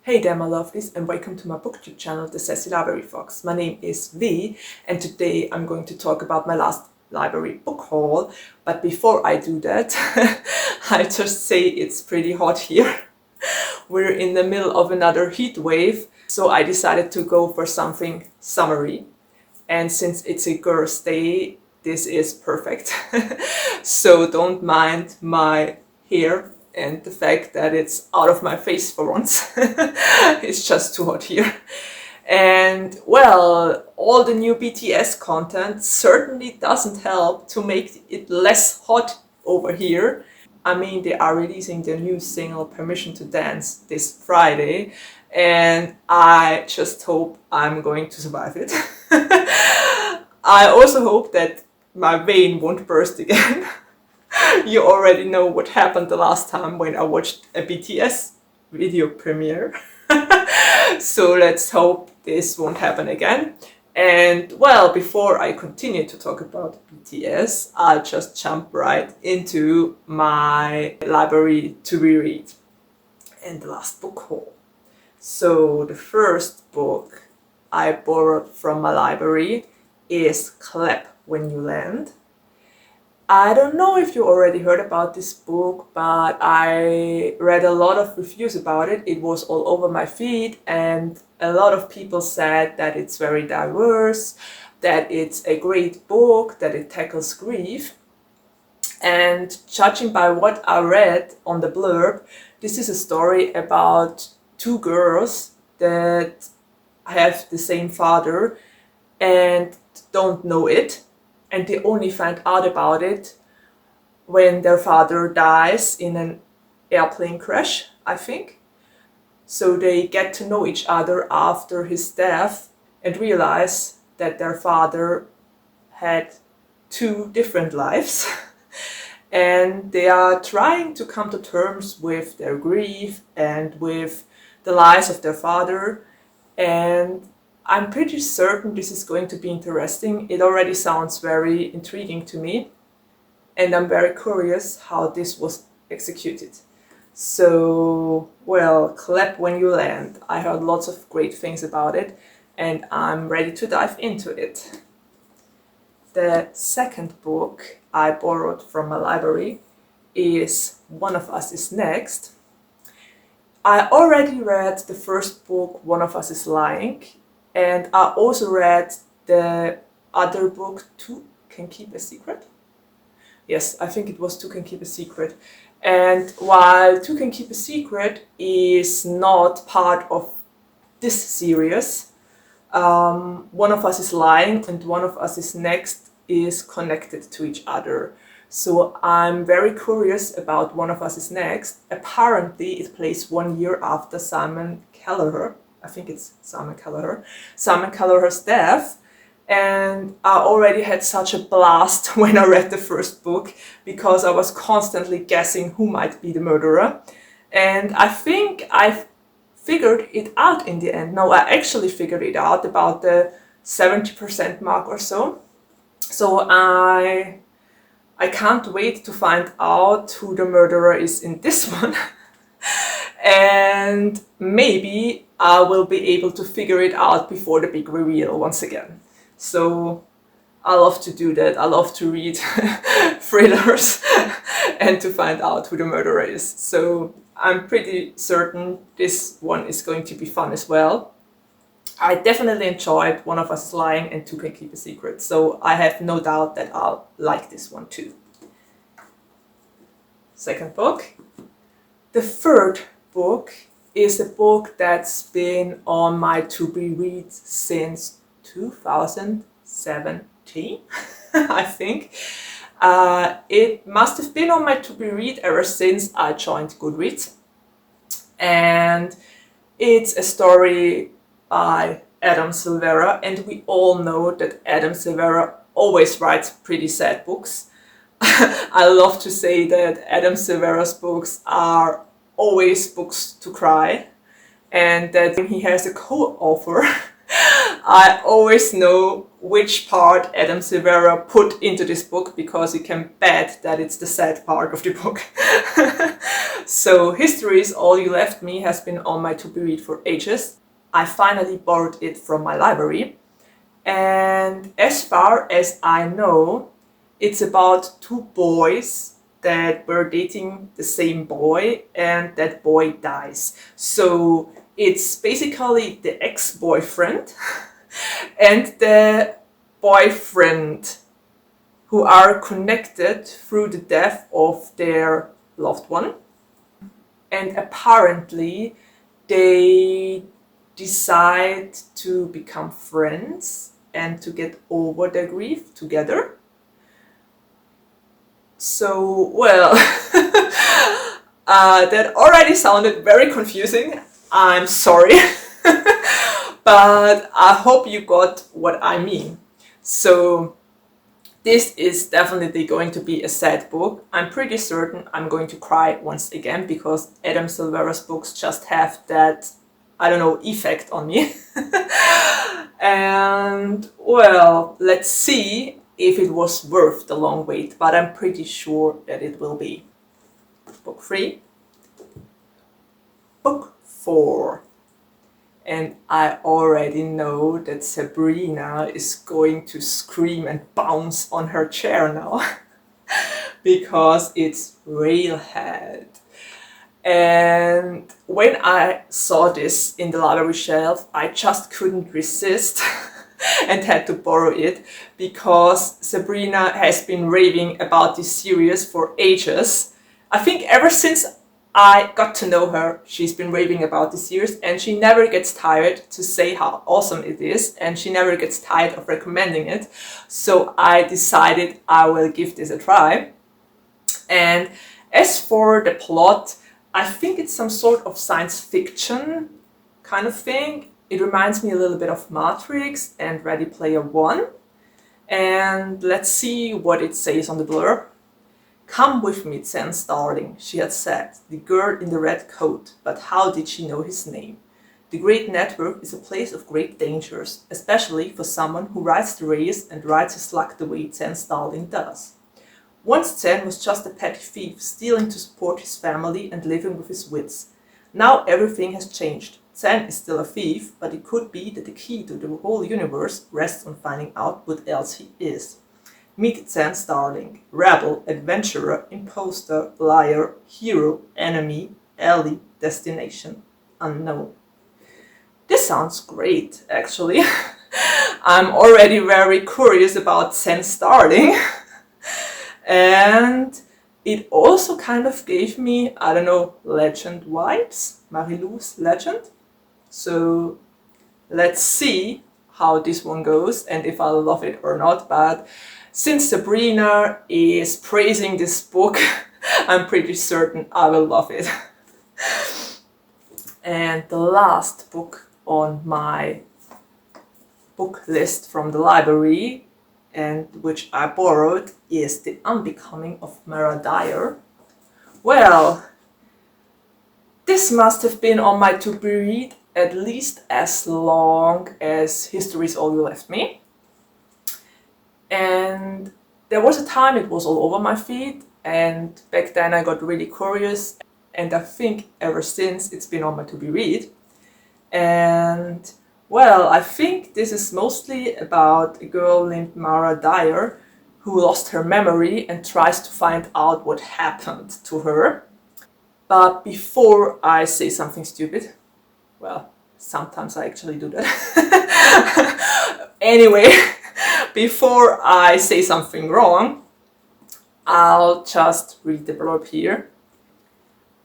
Hey there my lovelies, and welcome to my booktube channel, The Sassy Library Fox. My name is V, and today I'm going to talk about my last library book haul. But before I do that, I just say it's pretty hot here. We're in the middle of another heat wave, so I decided to go for something summery. And since it's a girl's day, this is perfect. So don't mind my hair and the fact that it's out of my face for once. It's just too hot here. And well, all the new BTS content certainly doesn't help to make it less hot over here. I mean, they are releasing their new single Permission to Dance this Friday, and I just hope I'm going to survive it. I also hope that my vein won't burst again. You already know what happened the last time when I watched a BTS video premiere. So let's hope this won't happen again. And well, before I continue to talk about BTS, I'll just jump right into my library to reread and the last book haul. So the first book I borrowed from my library is Clap When You Land. I don't know if you already heard about this book, but I read a lot of reviews about it. It was all over my feed, and a lot of people said that it's very diverse, that it's a great book, that it tackles grief. And judging by what I read on the blurb, this is a story about two girls that have the same father and don't know it. And they only find out about it when their father dies in an airplane crash, I think. So they get to know each other after his death and realize that their father had two different lives. And they are trying to come to terms with their grief and with the lies of their father. And I'm pretty certain this is going to be interesting. It already sounds very intriguing to me, and I'm very curious how this was executed. So, well, Clap When You Land. I heard lots of great things about it, and I'm ready to dive into it. The second book I borrowed from my library is One of Us is Next. I already read the first book, One of Us is Lying. And I also read the other book, Two Can Keep a Secret. Yes, I think it was Two Can Keep a Secret. And while Two Can Keep a Secret is not part of this series, One of Us is Lying and One of Us is Next is connected to each other. So I'm very curious about One of Us is Next. Apparently it plays 1 year after Simon Kelleher. I think it's Simon Kelleher's death, and I already had such a blast when I read the first book because I was constantly guessing who might be the murderer, and I think I figured it out in the end. No, I actually figured it out about the 70% mark or so. So I can't wait to find out who the murderer is in this one. And maybe I will be able to figure it out before the big reveal once again. So I love to do that. I love to read thrillers and to find out who the murderer is. So I'm pretty certain this one is going to be fun as well. I definitely enjoyed One of Us is Lying and Two Can Keep a Secret. So I have no doubt that I'll like this one too. Second book. The third book is a book that's been on my to-be-read since 2017, I think. It must have been on my to-be-read ever since I joined Goodreads. And it's a story by Adam Silvera, and we all know that Adam Silvera always writes pretty sad books. I love to say that Adam Silvera's books are always books to cry, and that when he has a co-author, I always know which part Adam Silvera put into this book because you can bet that it's the sad part of the book. So Histories All You Left Me has been on my to-be read for ages. I finally borrowed it from my library, and as far as I know, it's about two boys that were dating the same boy, and that boy dies. So it's basically the ex-boyfriend and the boyfriend who are connected through the death of their loved one. And apparently they decide to become friends and to get over their grief together. So, well, that already sounded very confusing. I'm sorry. But I hope you got what I mean. So this is definitely going to be a sad book. I'm pretty certain I'm going to cry once again because Adam Silvera's books just have that, I don't know, effect on me. And well, let's see if it was worth the long wait, but I'm pretty sure that it will be. Book 3. Book 4. And I already know that Sabrina is going to scream and bounce on her chair now because it's Railhead. And when I saw this in the library shelf, I just couldn't resist and had to borrow it because Sabrina has been raving about this series for ages. I think ever since I got to know her, she's been raving about this series, and she never gets tired to say how awesome it is, and she never gets tired of recommending it. So I decided I will give this a try. And as for the plot, I think it's some sort of science fiction kind of thing. It reminds me a little bit of Matrix and Ready Player One. And let's see what it says on the blurb. "Come with me, Sense darling," she had said, the girl in the red coat, but how did she know his name? The Great Network is a place of great dangers, especially for someone who rides the rails and rides his luck the way Sense darling does. Once Zen was just a petty thief, stealing to support his family and living with his wits. Now everything has changed. Zen is still a thief, but it could be that the key to the whole universe rests on finding out what else he is. Meet Zen's darling, rebel, adventurer, imposter, liar, hero, enemy, ally, destination, unknown. This sounds great, actually. I'm already very curious about Zen's darling. And it also kind of gave me, I don't know, Legend vibes, Marilou's Legend. So let's see how this one goes and if I love it or not. But since Sabrina is praising this book, I'm pretty certain I will love it. And the last book on my book list from the library, and which I borrowed, is The Unbecoming of Dyer. Well, this must have been on my to-be read at least as long as Histories All You Left Me. And there was a time it was all over my feed, and back then I got really curious, and I think ever since it's been on my to-be read. And well, I think this is mostly about a girl named Dyer who lost her memory and tries to find out what happened to her. But before I say something stupid, well, sometimes I actually do that. Anyway, before I say something wrong, I'll just read the blurb here.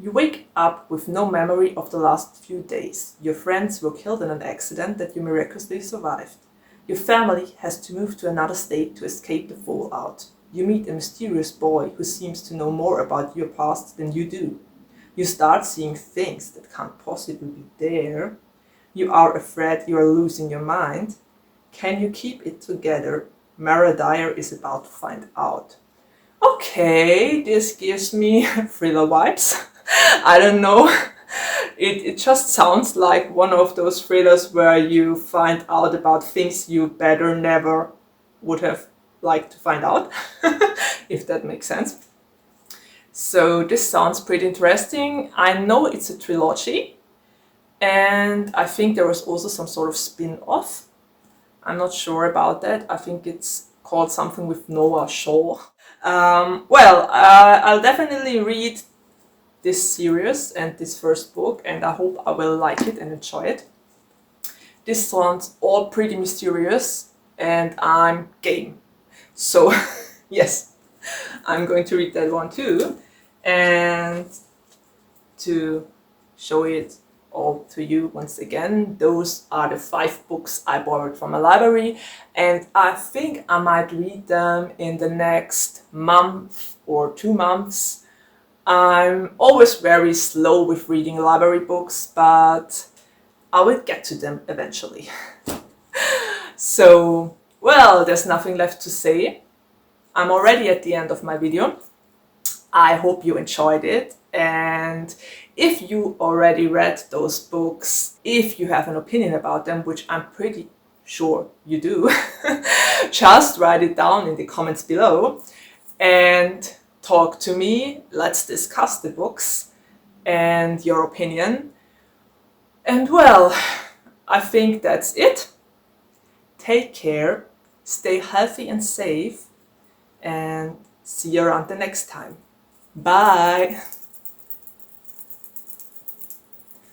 You wake up with no memory of the last few days. Your friends were killed in an accident that you miraculously survived. Your family has to move to another state to escape the fallout. You meet a mysterious boy who seems to know more about your past than you do. You start seeing things that can't possibly be there. You are afraid you are losing your mind. Can you keep it together? Dyer is about to find out. Okay, this gives me thriller vibes. I don't know It just sounds like one of those thrillers where you find out about things you better never would have liked to find out, if that makes sense. So this sounds pretty interesting. I know it's a trilogy, and I think there was also some sort of spin-off. I'm not sure about that. I think it's called something with Noah Shaw. I'll definitely read this series and this first book, and I hope I will like it and enjoy it. This sounds all pretty mysterious, and I'm game. So yes, I'm going to read that one too. And to show it all to you once again, those are the 5 books I borrowed from a library, and I think I might read them in the next month or 2 months. I'm always very slow with reading library books, but I will get to them eventually. So, well, there's nothing left to say. I'm already at the end of my video. I hope you enjoyed it, and if you already read those books, if you have an opinion about them, which I'm pretty sure you do, just write it down in the comments below and talk to me. Let's discuss the books and your opinion. And well, I think that's it. Take care, stay healthy and safe, and see you around the next time. Bye!